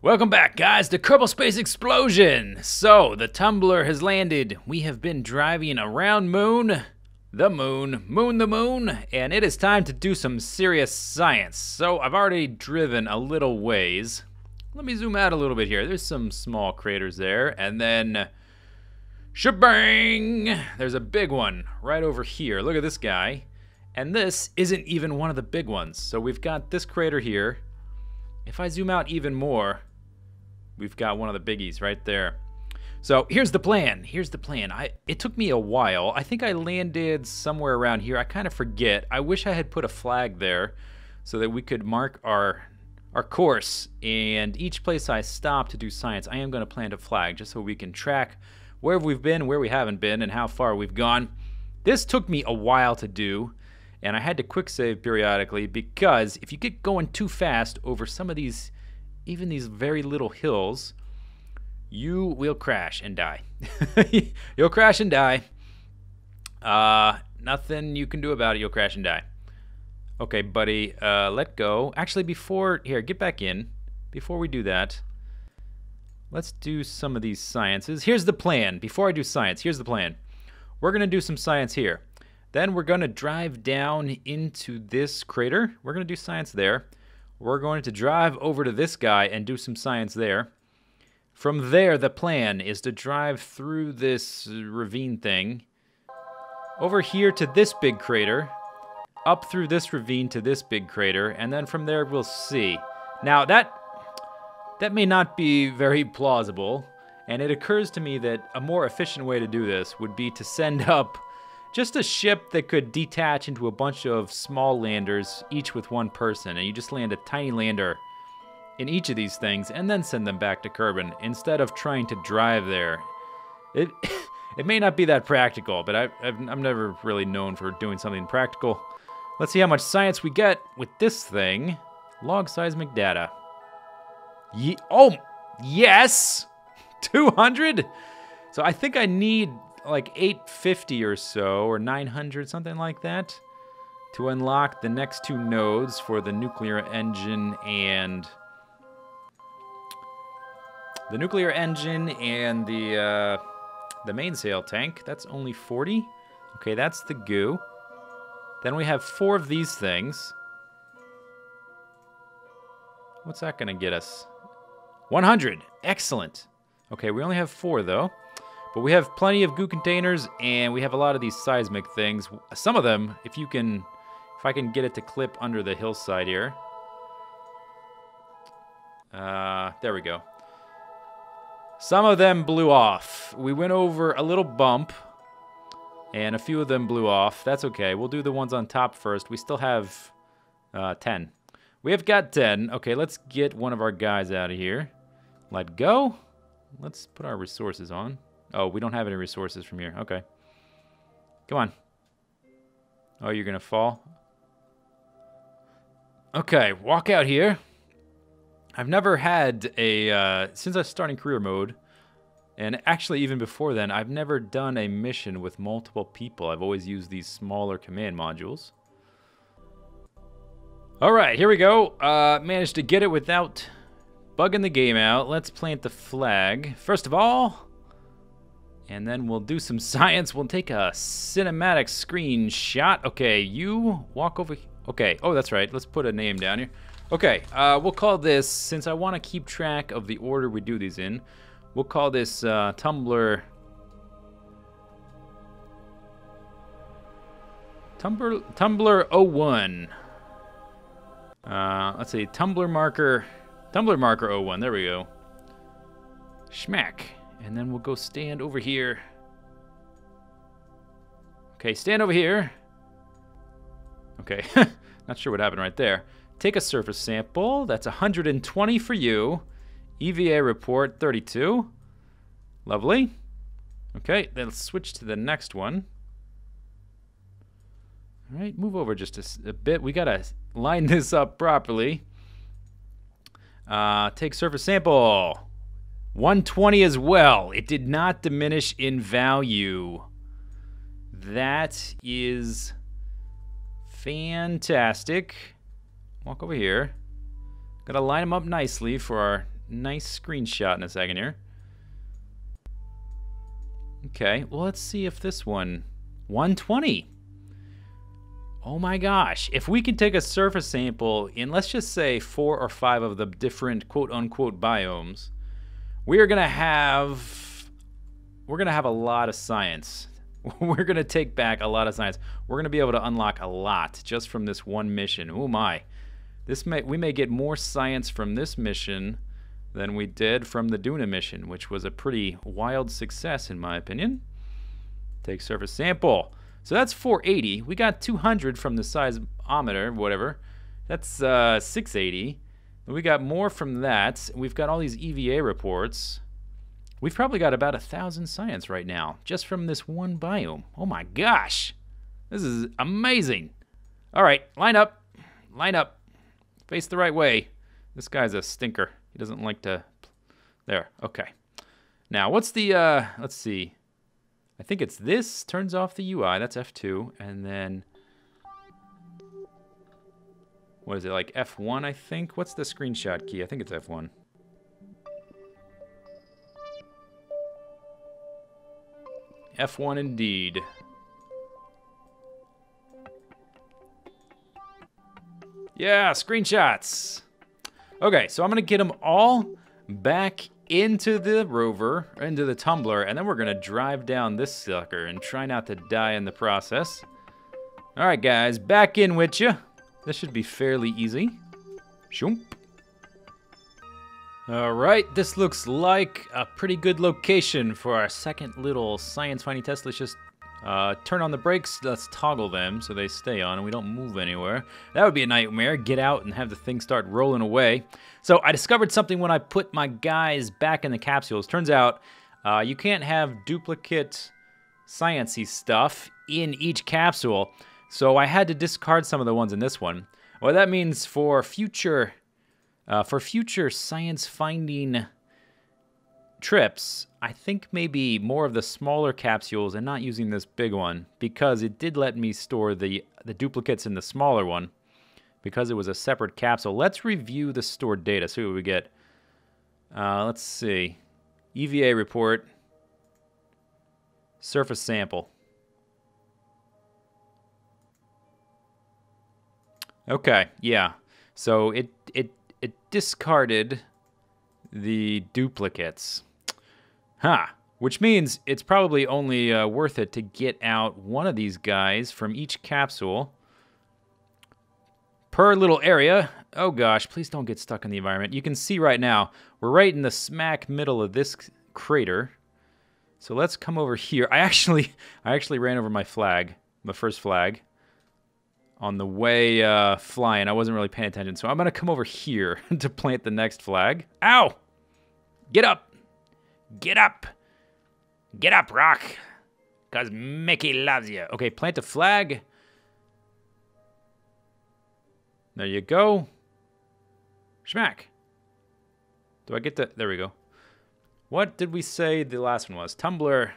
Welcome back, guys, to Kerbal Space Explosion! So, the tumbler has landed. We have been driving around the moon, and it is time to do some serious science. So, I've already driven a little ways. Let me zoom out a little bit here. There's some small craters there, and then shebang! There's a big one right over here. Look at this guy. And this isn't even one of the big ones. So we've got this crater here. If I zoom out even more, we've got one of the biggies right there. So here's the plan. It took me a while. I think I landed somewhere around here. I kind of forget. I wish I had put a flag there so that we could mark our course. And each place I stop to do science, I am going to plant a flag just so we can track where we've been, where we haven't been, and how far we've gone. This took me a while to do. And I had to quick save periodically because if you get going too fast over some of these, even these very little hills, you will crash and die. You'll crash and die. Nothing you can do about it. You'll crash and die. Okay, buddy, let go. Actually, here, get back in. Before we do that, let's do some of these sciences. Here's the plan. Before I do science, here's the plan. We're going to do some science here. Then we're going to drive down into this crater. We're going to do science there. We're going to drive over to this guy and do some science there. From there, the plan is to drive through this ravine thing, over here to this big crater, up through this ravine to this big crater, and then from there we'll see. Now, that may not be very plausible, and it occurs to me that a more efficient way to do this would be to send up just a ship that could detach into a bunch of small landers, each with one person, and you just land a tiny lander in each of these things and then send them back to Kerbin instead of trying to drive there. It may not be that practical, but I'm never really known for doing something practical. Let's see how much science we get with this thing. Log seismic data. Oh, yes! 200? So I think I need like 850 or so, or 900, something like that, to unlock the next two nodes for the nuclear engine and the mainsail tank. That's only 40. Okay, that's the goo. Then we have 4 of these things. What's that gonna get us? 100. Excellent. Okay, we only have 4 though. But we have plenty of goo containers, and we have a lot of these seismic things. Some of them, if I can get it to clip under the hillside here. There we go. Some of them blew off. We went over a little bump, and a few of them blew off. That's okay. We'll do the ones on top first. We still have 10. We have got 10. Okay, let's get one of our guys out of here. Let go. Let's put our resources on. Oh, we don't have any resources from here. Okay. Come on. Oh, you're going to fall? Okay, walk out here. I've never had a, since I started in career mode, and actually even before then, I've never done a mission with multiple people. I've always used these smaller command modules. All right, here we go. Managed to get it without bugging the game out. Let's plant the flag. First of all, and then we'll do some science. We'll take a cinematic screenshot. Okay, you walk over. Okay, oh, that's right. Let's put a name down here. Okay, we'll call this, since I want to keep track of the order we do these in, we'll call this Tumbler 01. Let's see, Tumbler marker 01. There we go. Schmack. And then we'll go stand over here. Okay, stand over here. Okay, not sure what happened right there. Take a surface sample. That's 120 for you. EVA report 32. Lovely. Okay, then let's switch to the next one. All right, move over just a bit. We gotta line this up properly. Take surface sample. 120 as well. It did not diminish in value. That is fantastic. Walk over here. Gotta line them up nicely for our nice screenshot in a second here. Okay, well, let's see if this one... 120. Oh my gosh. If we can take a surface sample in, let's just say, 4 or 5 of the different quote-unquote biomes, we're gonna have a lot of science. We're gonna take back a lot of science. We're gonna be able to unlock a lot just from this one mission. Oh my. We may get more science from this mission than we did from the Duna mission, which was a pretty wild success in my opinion. Take surface sample. So that's 480. We got 200 from the seismometer, whatever. That's 680. And we got more from that. We've got all these EVA reports. We've probably got about 1,000 science right now, just from this one biome. Oh my gosh. This is amazing. All right, line up. Line up. Face the right way. This guy's a stinker. He doesn't like to... There, okay. Now, what's the, let's see. I think it's this, turns off the UI, that's F2, and then... What is it, like F1, I think? What's the screenshot key? I think it's F1. F1 indeed. Yeah, screenshots! Okay, so I'm gonna get them all back into the rover, into the tumbler, and then we're gonna drive down this sucker and try not to die in the process. Alright guys, back in with you. This should be fairly easy. Shoomp. Alright, this looks like a pretty good location for our second little science finding test. Let's just turn on the brakes, let's toggle them so they stay on and we don't move anywhere. That would be a nightmare, get out and have the thing start rolling away. So I discovered something when I put my guys back in the capsules. Turns out you can't have duplicate science-y stuff in each capsule, so I had to discard some of the ones in this one. What that means for future science finding trips, I think maybe more of the smaller capsules and not using this big one, because it did let me store the duplicates in the smaller one because it was a separate capsule. Let's review the stored data, see what we get. Let's see. EVA report. Surface sample. Okay, yeah. So it discarded the duplicates. Huh. Which means it's probably only worth it to get out one of these guys from each capsule per little area. Oh gosh, please don't get stuck in the environment. You can see right now, we're right in the smack middle of this crater. So let's come over here. I actually ran over my flag, my first flag, on the way flying. I wasn't really paying attention, so I'm gonna come over here to plant the next flag. Ow! Get up! Get up! Get up, Rock! Cause Mickey loves you. Okay, plant a flag. There you go. Schmack. Do I get the... There we go. What did we say the last one was? Tumbler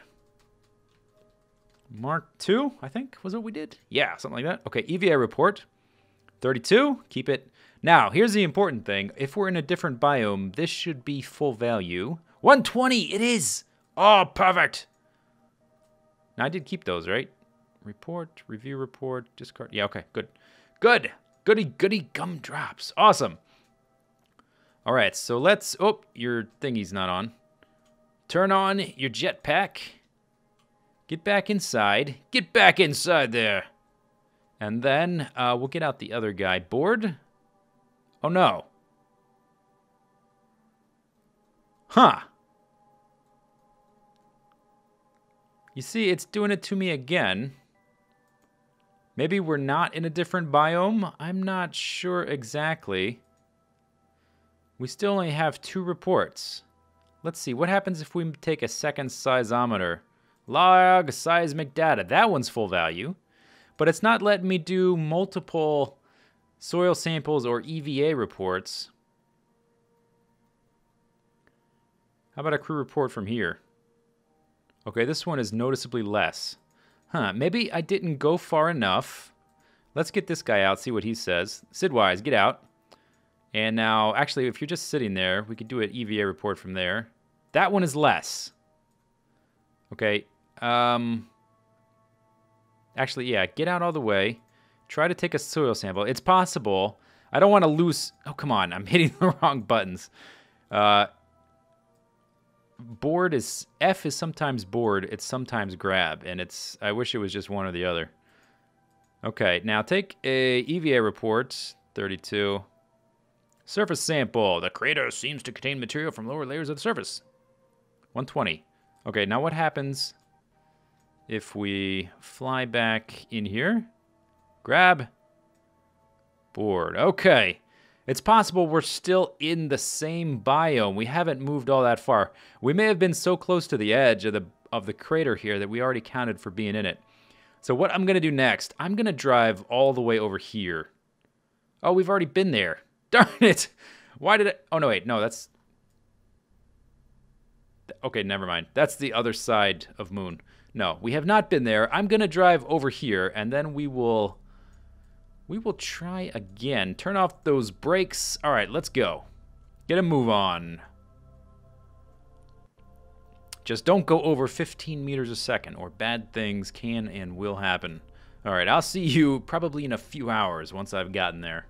Mark II, I think, was what we did? Yeah, something like that. Okay, EVA report. 32, keep it. Now, here's the important thing. If we're in a different biome, this should be full value. 120, it is! Oh, perfect! Now, I did keep those, right? Report, review report, discard. Yeah, okay, good. Good! Goody, goody gumdrops. Awesome. All right, so let's... Oh, your thingy's not on. Turn on your jetpack. Get back inside. Get back inside there. And then we'll get out the other guy. Board? Oh, no. Huh. You see, it's doing it to me again. Maybe we're not in a different biome? I'm not sure exactly. We still only have 2 reports. Let's see, what happens if we take a second seismometer? Log seismic data. That one's full value. But it's not letting me do multiple soil samples or EVA reports. How about a crew report from here? Okay, this one is noticeably less. Huh, maybe I didn't go far enough. Let's get this guy out, see what he says. Sidwise, get out. And now, actually, if you're just sitting there, we could do an EVA report from there. That one is less. Okay. Actually, yeah, get out all the way. Try to take a soil sample. It's possible. I don't want to lose... Oh, come on. I'm hitting the wrong buttons. Board is... F is sometimes board. It's sometimes grab. And it's... I wish it was just one or the other. Okay, now take a EVA report. 32. Surface sample. The crater seems to contain material from lower layers of the surface. 120. Okay, now what happens if we fly back in here? Grab. Board. Okay. It's possible we're still in the same biome. We haven't moved all that far. We may have been so close to the edge of the crater here that we already counted for being in it. So what I'm going to do next, I'm going to drive all the way over here. Oh, we've already been there. Darn it. Why did it... Oh, no, wait. No, that's... Okay, never mind. That's the other side of Moon. No, we have not been there. I'm going to drive over here, and then we will try again. Turn off those brakes. All right, let's go. Get a move on. Just don't go over 15 meters a second, or bad things can and will happen. All right, I'll see you probably in a few hours once I've gotten there.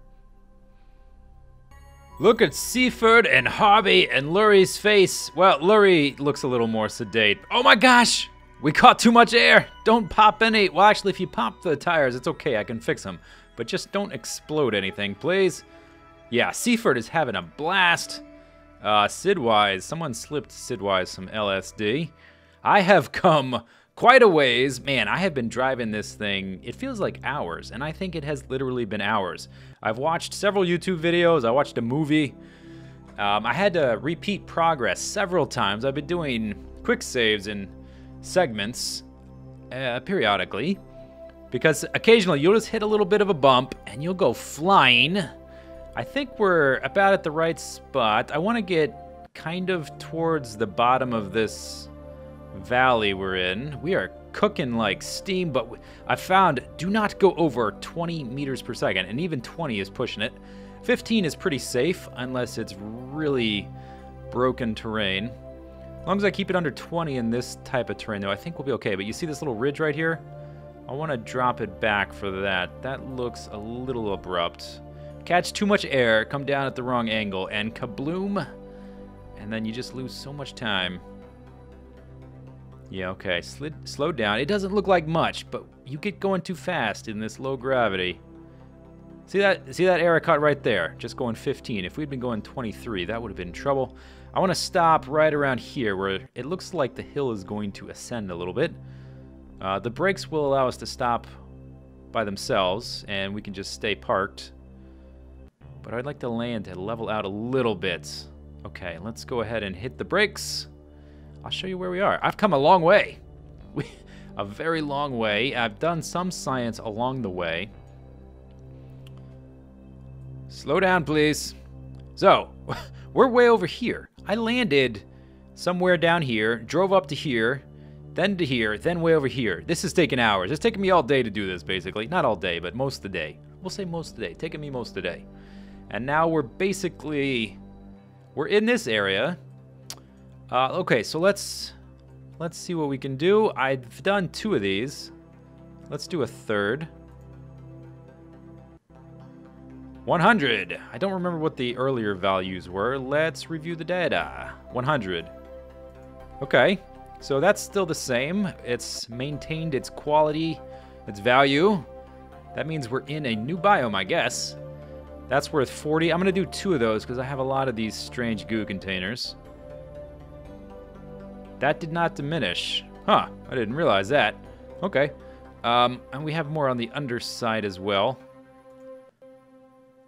Look at Seaford and Harvey and Lurie's face. Well, Lurie looks a little more sedate. Oh my gosh! We caught too much air! Don't pop any... Well, actually, if you pop the tires, it's okay. I can fix them. But just don't explode anything, please. Yeah, Seaford is having a blast. Sidwise. Someone slipped Sidwise some LSD. I have come quite a ways. Man, I have been driving this thing. It feels like hours, and I think it has literally been hours. I've watched several YouTube videos. I watched a movie. I had to repeat progress several times. I've been doing quick saves in segments periodically, because occasionally you'll just hit a little bit of a bump and you'll go flying. I think we're about at the right spot. I want to get kind of towards the bottom of this valley we're in. We are cooking like steam, but I found do not go over 20 meters per second, and even 20 is pushing it. 15 is pretty safe unless it's really broken terrain. As long as I keep it under 20 in this type of terrain, though, I think we'll be okay. But you see this little ridge right here? I want to drop it back for that. That looks a little abrupt. Catch too much air, come down at the wrong angle, and kabloom. And then you just lose so much time. Yeah, okay. Slow down. It doesn't look like much, but you get going too fast in this low gravity. See that air I caught right there? Just going 15. If we'd been going 23, that would have been trouble. I want to stop right around here where it looks like the hill is going to ascend a little bit. The brakes will allow us to stop by themselves, and we can just stay parked. But I'd like to land to level out a little bit. Okay, let's go ahead and hit the brakes. I'll show you where we are. I've come a long way. A very long way. I've done some science along the way. Slow down, please. So, we're way over here. I landed somewhere down here, drove up to here, then to here, then way over here. This is taking hours. It's taking me all day to do this, basically. Not all day, but most of the day. We'll say most of the day. Taking me most of the day. And now we're basically... We're in this area. Okay, so let's see what we can do. I've done 2 of these. Let's do a third. 100. I don't remember what the earlier values were. Let's review the data. 100. Okay, so that's still the same. It's maintained its quality, its value. That means we're in a new biome, I guess. That's worth 40. I'm gonna do 2 of those because I have a lot of these strange goo containers. That did not diminish. Huh, I didn't realize that. Okay. And we have more on the underside as well.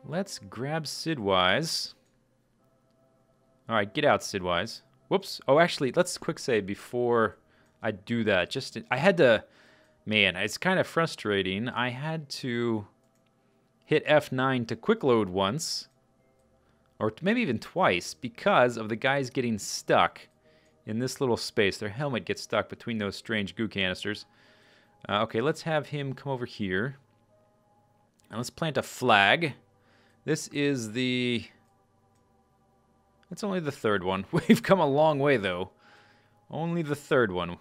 Let's grab Sidwise. Alright, get out, Sidwise. Whoops. Oh, actually, let's quick save before I do that. I had to... Man, it's kind of frustrating. I had to hit F9 to quick load once. Or maybe even twice because of the guys getting stuck in this little space. Their helmet gets stuck between those strange goo canisters. Okay, let's have him come over here. And let's plant a flag. This is the It's only the third one. We've come a long way, though. Only the third one.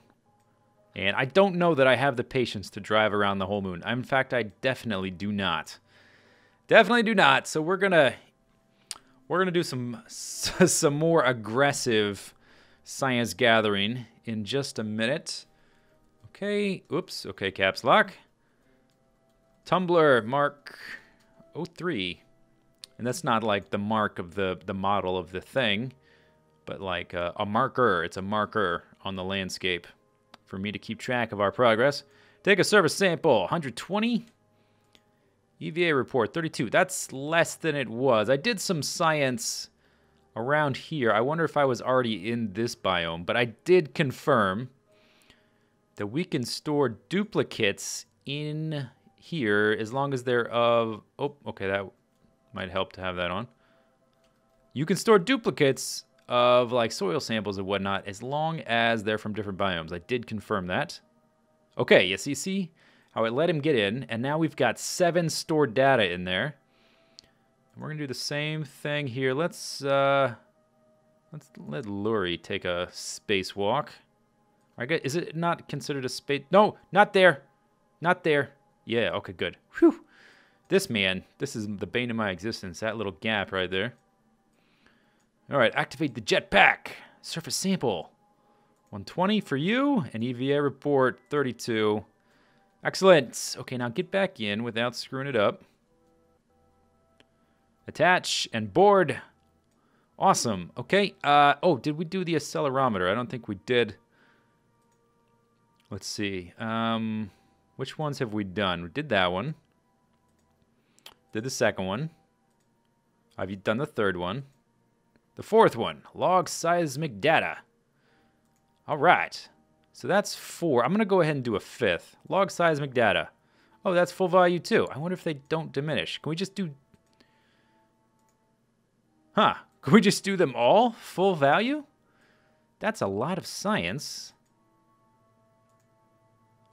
And I don't know that I have the patience to drive around the whole moon. In fact, I definitely do not. Definitely do not. So we're gonna do some more aggressive science gathering in just a minute. Okay. Oops. Okay. Caps lock. Tumblr mark 03. And that's not like the mark of the model of the thing, but like a marker. It's a marker on the landscape for me to keep track of our progress. Take a surface sample, 120. EVA report, 32. That's less than it was. I did some science around here. I wonder if I was already in this biome, but I did confirm that we can store duplicates in here as long as they're of... Oh, okay, that might help to have that on. You can store duplicates of like soil samples and whatnot as long as they're from different biomes. I did confirm that. Okay, yes, you see how it let him get in, and now we've got 7 stored data in there. And we're gonna do the same thing here. Let's let Lurie take a spacewalk. I guess, is it not considered a space? No, not there. Not there. Yeah, okay, good. Whew. This man, this is the bane of my existence, that little gap right there. All right, activate the jetpack. Surface sample. 120 for you, and EVA report 32. Excellent. Okay, now get back in without screwing it up. Attach and board. Awesome. Okay, oh, did we do the accelerometer? I don't think we did. Let's see. Which ones have we done? We did that one. Did the second one. I've done the third one. The fourth one, log seismic data. All right, so that's 4. I'm going to go ahead and do a 5th. Log seismic data. Oh, that's full value too. I wonder if they don't diminish. Can we just do... Huh, can we just do them all full value? That's a lot of science.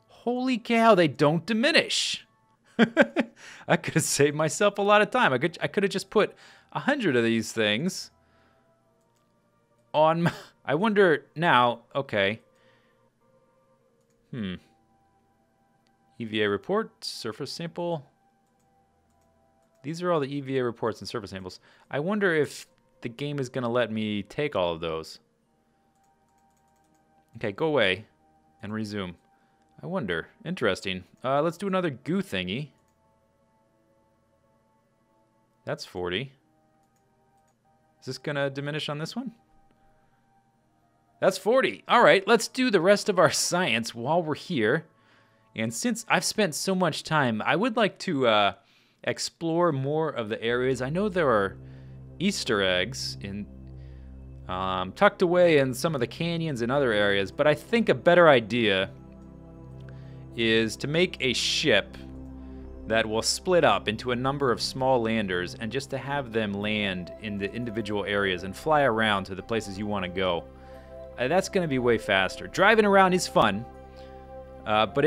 Holy cow, they don't diminish. I could have saved myself a lot of time. I could have just put 100 of these things on... I wonder now, okay. EVA report, surface sample. These are all the EVA reports and surface samples. I wonder if the game is going to let me take all of those. Okay, go away and resume. I wonder. Interesting. Let's do another goo thingy. That's 40. Is this going to diminish on this one? That's 40. All right, let's do the rest of our science while we're here. And since I've spent so much time, I would like to explore more of the areas. I know there are Easter eggs in tucked away in some of the canyons and other areas, but I think a better idea is to make a ship that will split up into a number of small landers and just to have them land in the individual areas and fly around to the places you want to go. That's going to be way faster. Driving around is fun, but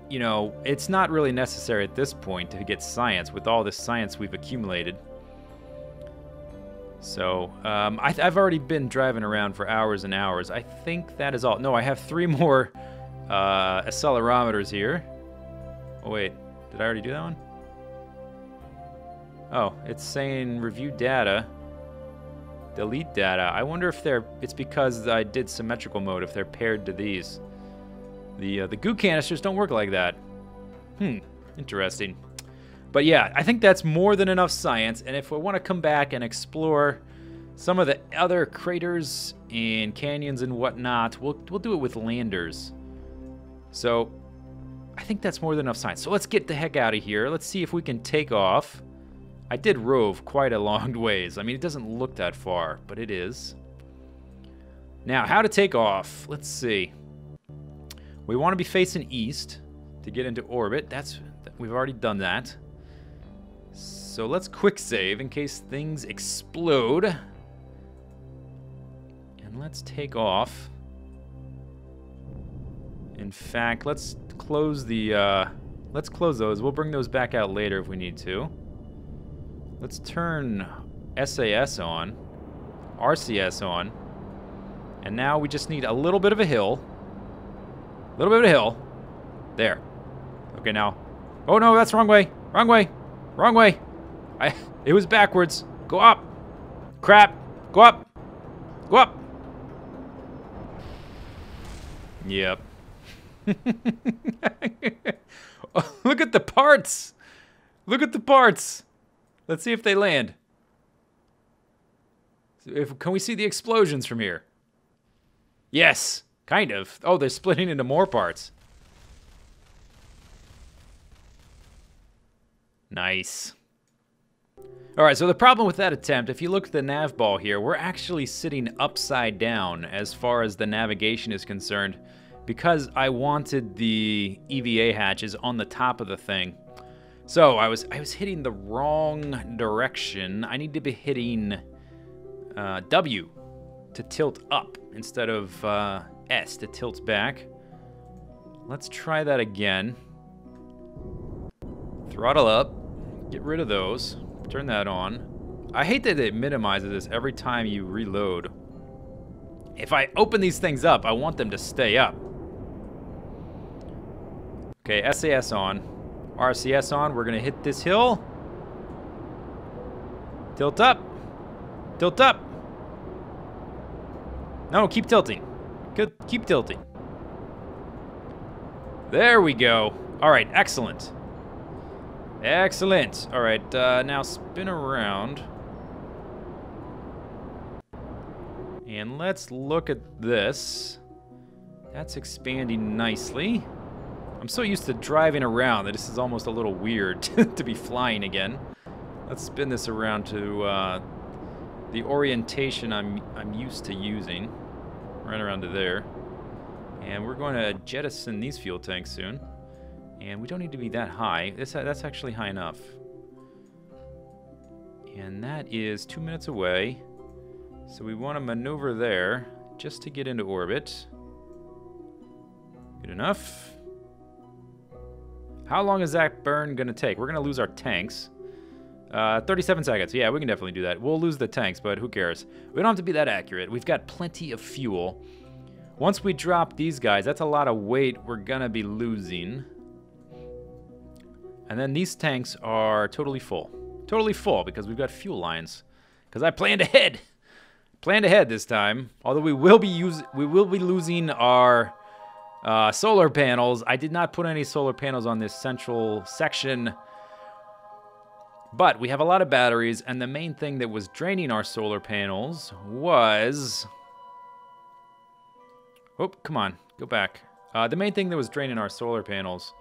it's not really necessary at this point to get science with all this science we've accumulated. So I've already been driving around for hours and hours. I think that is all. No, I have 3 more accelerometers here. Oh wait, did I already do that one? Oh, it's saying review data. Delete data. I wonder if it's because I did symmetrical mode, if they're paired to these. The goo canisters don't work like that. Interesting. But yeah, I think that's more than enough science, and if we want to come back and explore some of the other craters and canyons and whatnot, we'll do it with landers. So I think that's more than enough science. So let's get the heck out of here. Let's see if we can take off. I did rove quite a long ways. I mean, it doesn't look that far, but it is. Now, how to take off. Let's see. We want to be facing east to get into orbit. We've already done that. So let's quick save in case things explode. And let's take off. In fact, let's close those. We'll bring those back out later if we need to. Let's turn SAS on. RCS on. And now we just need a little bit of a hill. A little bit of a hill. There. Okay, now. Oh, no, that's the wrong way. Wrong way. Wrong way. It was backwards. Go up. Crap. Go up. Go up. Yep. Oh, look at the parts. Look at the parts. Let's see if they land. Can we see the explosions from here? Yes, kind of. Oh, they're splitting into more parts. Nice. All right, so the problem with that attempt, if you look at the nav ball here, we're actually sitting upside down as far as the navigation is concerned because I wanted the EVA hatches on the top of the thing. So I was hitting the wrong direction. I need to be hitting W to tilt up instead of S to tilt back. Let's try that again. Throttle up. Get rid of those. Turn that on. I hate that it minimizes this every time you reload. If I open these things up, I want them to stay up. Okay, SAS on. RCS on. We're going to hit this hill. Tilt up. Tilt up. No, keep tilting. Good, keep tilting. There we go. All right, excellent. Excellent. All right, now spin around. And let's look at this. That's expanding nicely. I'm so used to driving around that this is almost a little weird to be flying again. Let's spin this around to the orientation I'm used to using. Right around to there. And we're going to jettison these fuel tanks soon. And we don't need to be that high. That's actually high enough. And that is 2 minutes away. So we want to maneuver there just to get into orbit. Good enough. How long is that burn going to take? We're going to lose our tanks. 37 seconds. Yeah, we can definitely do that. We'll lose the tanks, but who cares? We don't have to be that accurate. We've got plenty of fuel. Once we drop these guys, that's a lot of weight we're going to be losing. And then these tanks are totally full. Totally full because we've got fuel lines. Because I planned ahead. Planned ahead this time. Although we will be losing our solar panels. I did not put any solar panels on this central section. But we have a lot of batteries, and the main thing that was draining our solar panels was... Oh, come on. Go back. The main thing that was draining our solar panels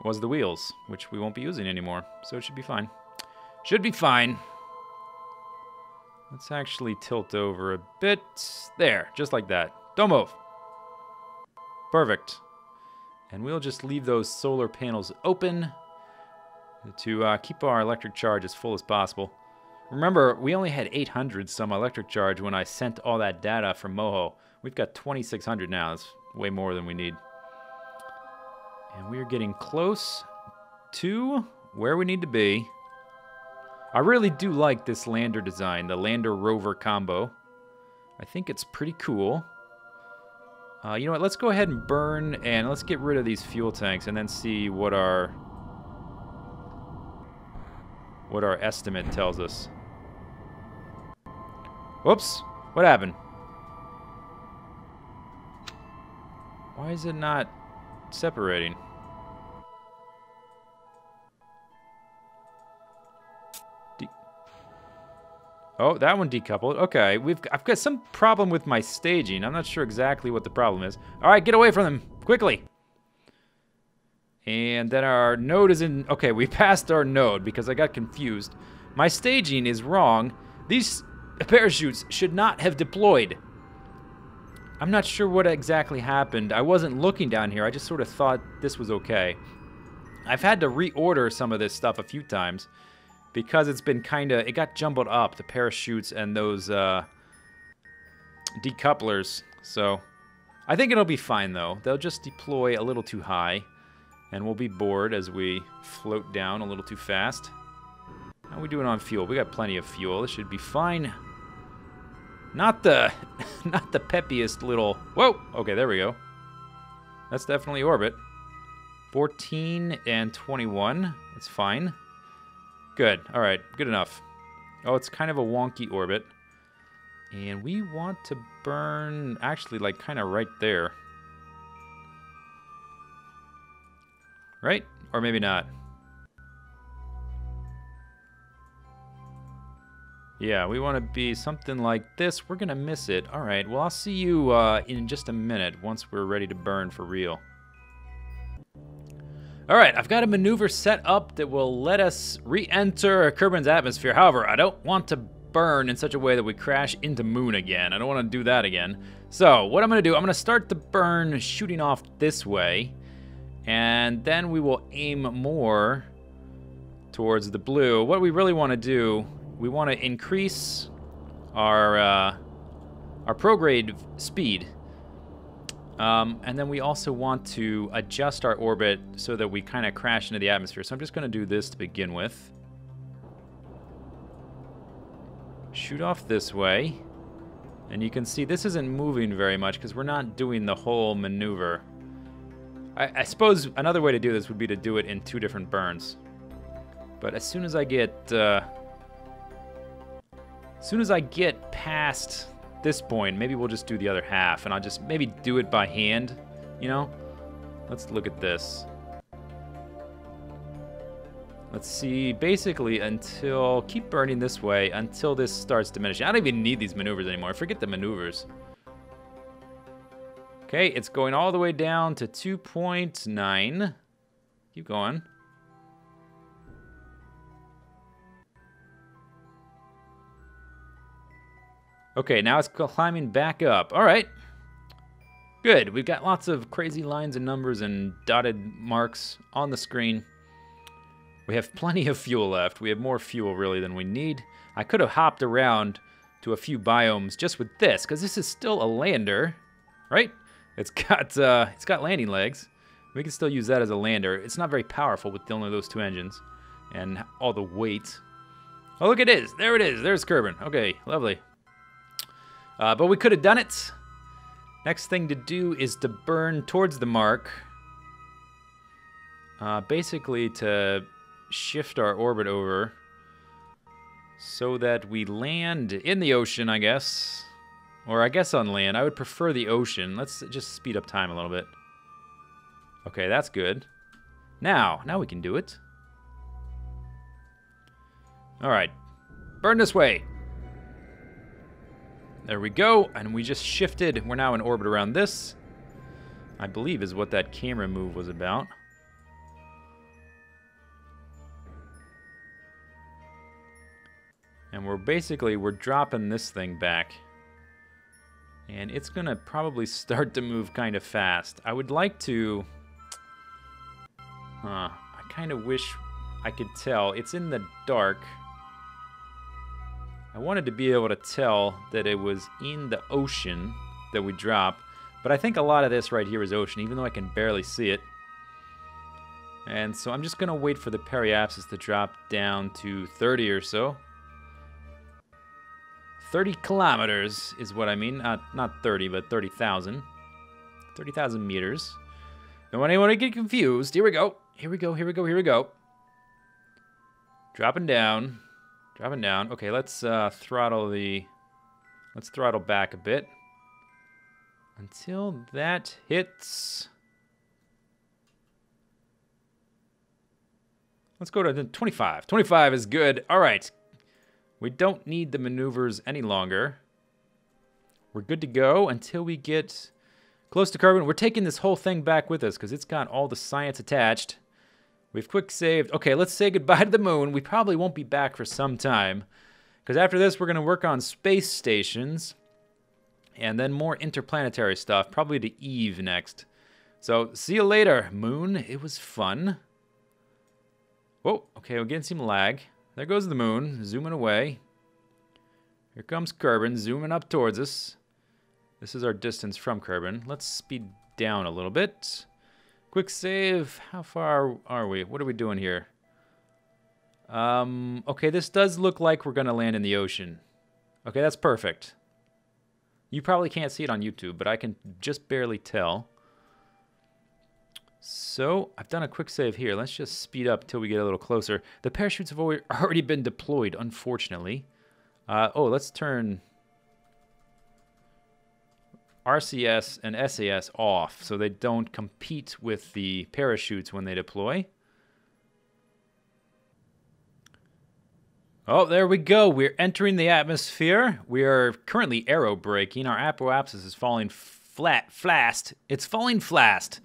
was the wheels, which we won't be using anymore. So it should be fine. Should be fine. Let's actually tilt over a bit. There, just like that. Don't move. Perfect. And we'll just leave those solar panels open to keep our electric charge as full as possible. Remember, we only had 800 some electric charge when I sent all that data from Moho. We've got 2,600 now. That's way more than we need. And we're getting close to where we need to be. I really do like this lander design, the lander-rover combo. I think it's pretty cool. You know what, let's go ahead and burn, and let's get rid of these fuel tanks and then see what our estimate tells us. Whoops, what happened? Why is it not separating? Oh, that one decoupled. Okay, I've got some problem with my staging. I'm not sure exactly what the problem is. All right, get away from them quickly. And then our node is in... Okay, we passed our node because I got confused. My staging is wrong. These parachutes should not have deployed. I'm not sure what exactly happened. I wasn't looking down here. I just sort of thought this was okay. I've had to reorder some of this stuff a few times because it's been kind of... It got jumbled up, the parachutes and those decouplers. So I think it'll be fine, though. They'll just deploy a little too high. And we'll be bored as we float down a little too fast. How are we doing on fuel? We got plenty of fuel. This should be fine. Not the, not the peppiest little... Whoa! Okay, there we go. That's definitely orbit. 14 and 21. That's fine. Good. All right. Good enough. Oh, it's kind of a wonky orbit. And we want to burn, actually, like, kind of right there. Right? Or maybe not. Yeah, we want to be something like this. We're going to miss it. All right. Well, I'll see you in just a minute once we're ready to burn for real. All right, I've got a maneuver set up that will let us re-enter Kerbin's atmosphere. However, I don't want to burn in such a way that we crash into Moon again. I don't want to do that again. So what I'm going to do, I'm going to start the burn shooting off this way. And then we will aim more towards the blue. What we really want to do, we want to increase our prograde speed. And then we also want to adjust our orbit so that we kind of crash into the atmosphere. So I'm just going to do this to begin with. Shoot off this way. And you can see this isn't moving very much because we're not doing the whole maneuver. I suppose another way to do this would be to do it in 2 different burns. But as soon as I get past this point, maybe we'll just do the other half, and I'll just maybe do it by hand, you know? Let's look at this. Let's see, basically until, keep burning this way until this starts diminishing. I don't even need these maneuvers anymore. Forget the maneuvers. Okay, it's going all the way down to 2.9. Keep going. Okay, now it's climbing back up. All right. Good. We've got lots of crazy lines and numbers and dotted marks on the screen. We have plenty of fuel left. We have more fuel, really, than we need. I could have hopped around to a few biomes just with this, because this is still a lander, right? It's got landing legs. We can still use that as a lander. It's not very powerful with only those 2 engines and all the weight. Oh, look, it is. There it is. There's Kerbin. Okay, lovely. But we could have done it. Next thing to do is to burn towards the mark. Basically to shift our orbit over so that we land in the ocean, I guess. Or I guess on land. I would prefer the ocean. Let's just speed up time a little bit. Okay, that's good. Now we can do it. All right. Burn this way. There we go, and we just shifted. We're now in orbit around this, I believe is what that camera move was about. And we're dropping this thing back. And it's gonna probably start to move kind of fast. I would like to... I kind of wish I could tell. It's in the dark. I wanted to be able to tell that it was in the ocean that we drop, but I think a lot of this right here is ocean, even though I can barely see it. And so I'm just going to wait for the periapsis to drop down to 30 or so. 30 kilometers is what I mean. Not 30, but 30,000. 30,000 meters. Don't want anyone to get confused. Here we go. Here we go, here we go, here we go. Dropping down. Dropping down. Okay, let's throttle back a bit until that hits. Let's go to 25. 25 is good. All right. We don't need the maneuvers any longer. We're good to go until we get close to Kerbin. We're taking this whole thing back with us because it's got all the science attached. We've quick saved. Okay, let's say goodbye to the moon. We probably won't be back for some time because after this, we're going to work on space stations and then more interplanetary stuff, probably to Eve next. So see you later, moon. It was fun. Whoa, okay, we're getting some lag. There goes the moon, zooming away. Here comes Kerbin, zooming up towards us. This is our distance from Kerbin. Let's speed down a little bit. Quick save. How far are we? What are we doing here? Okay, this does look like we're going to land in the ocean. Okay, that's perfect. You probably can't see it on YouTube, but I can just barely tell. So, I've done a quick save here. Let's just speed up till we get a little closer. The parachutes have already been deployed, unfortunately. Oh, let's turn RCS and SAS off so they don't compete with the parachutes when they deploy. Oh, there we go. We're entering the atmosphere. We are currently aerobraking. Our apoapsis is falling fast. It's falling fast.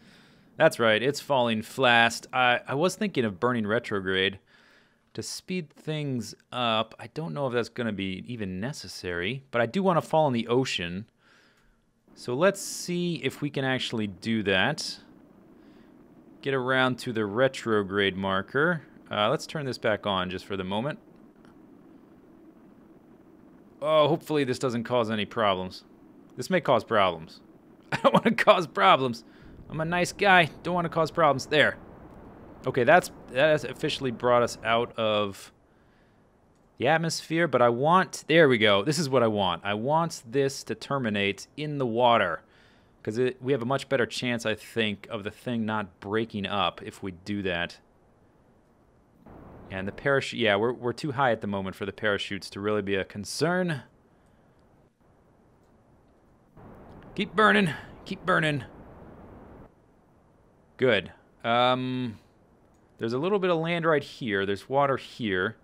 That's right, it's falling fast. I was thinking of burning retrograde to speed things up. I don't know if that's going to be even necessary, but I do want to fall in the ocean. So let's see if we can actually do that. Get around to the retrograde marker. Let's turn this back on just for the moment. Oh, hopefully this doesn't cause any problems. This may cause problems. I don't want to cause problems. I'm a nice guy. Don't want to cause problems. There. Okay, that has officially brought us out of the atmosphere, but I want... There we go. This is what I want. I want this to terminate in the water, because we have a much better chance, I think, of the thing not breaking up if we do that. And the parachute... Yeah, we're too high at the moment for the parachutes to really be a concern. Keep burning. Keep burning. Good. There's a little bit of land right here. There's water here.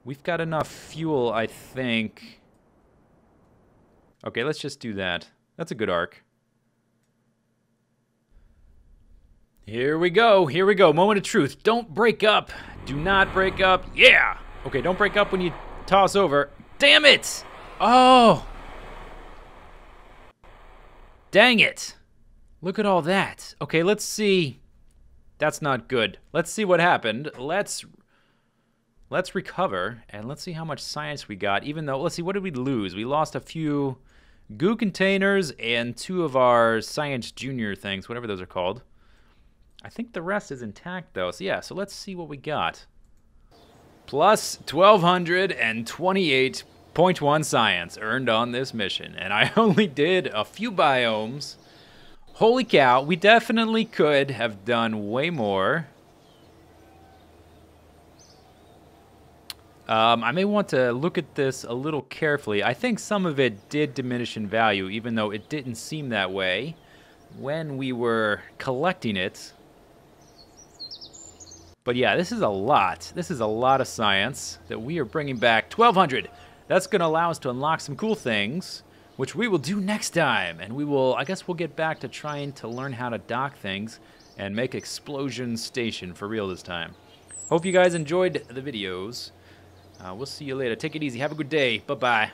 We've got enough fuel, I think. Okay, let's just do that. That's a good arc. Here we go. Here we go. Moment of truth. Don't break up. Do not break up. Yeah! Okay, don't break up when you toss over. Damn it! Oh! Dang it! Look at all that. Okay, let's see. That's not good. Let's see what happened. Let's recover, and let's see how much science we got, even though, let's see, what did we lose? We lost a few goo containers and 2 of our science junior things, whatever those are called. I think the rest is intact, though. So, yeah, so let's see what we got. Plus 1,228.1 science earned on this mission, and I only did a few biomes. Holy cow, we definitely could have done way more. I may want to look at this a little carefully. I think some of it did diminish in value, even though it didn't seem that way when we were collecting it. But yeah, this is a lot. This is a lot of science that we are bringing back. 1,200. That's going to allow us to unlock some cool things, which we will do next time. And we will, I guess we'll get back to trying to learn how to dock things and make Explosion Station for real this time. Hope you guys enjoyed the videos. We'll see you later. Take it easy. Have a good day. Bye-bye.